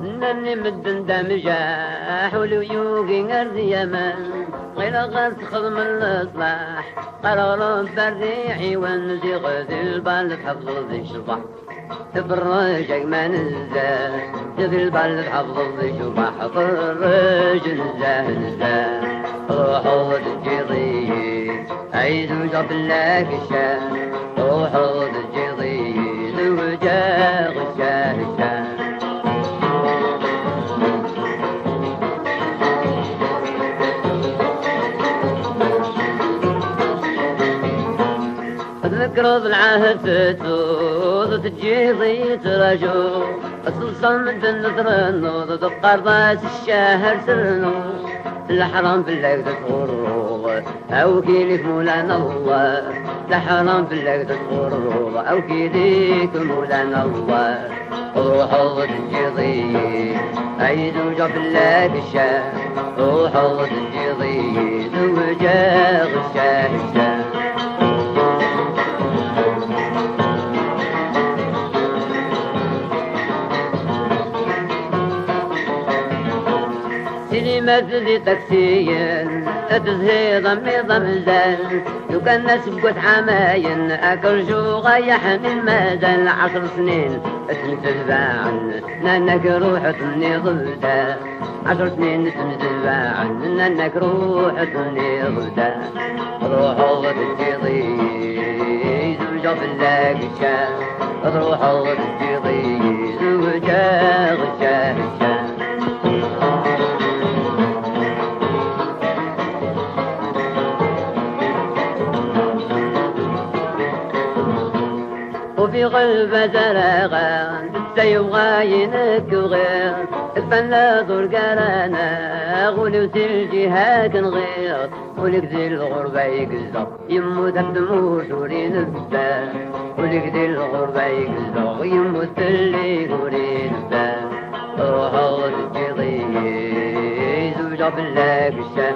انني مدن دمجاح وليوقي ارض يمن غير غير تخدم الاصلاح قرارون بريحي ونزيغ ذي البال تحفظ ذي الشبح تفرج اجمل الزاه ذي البال تحفظ ذي الشبح فرج الزاه الزاه روحو تجيضي عيدو جاب لك الشاه روحو تجيضي زوجاغ الشاه الشاه تذكر بالعهد تتوض تجيضي تراجو السلطان من النذر النوض تبقى رضاس الشهر سرنو الحرام بالله تتغرو او كيلك مولانا الله الحرام بالله تتغرو او كيلك مولانا الله روحو تجيضي عيدو جاب لك الشاه روحو تجيضي زوجاغ الشاه الشاه مثلي تاكسيين تزهي ضمي ضمزال لو كان ناس بقوت عماين اكل جوغا يحمي المازال 10 سنين تنتبعن نانك روح تني ضلدا 10 سنين تنتبعن نانك روح تني ضلدا روحو تجيضي زوجة بالله الشاه روحو تجيضي زوجة غشاه الشاه وفي غلبة زرقاء تيبغى ينكغير تفنى دور قرانا غولي وتلجي هاك نغير ولك ذي الغربة يقزق يموت تموت ورين البال ولك ذي الغربة يقزق يموت اللي ورين البال روحو تجيضي زوجة بالله الشام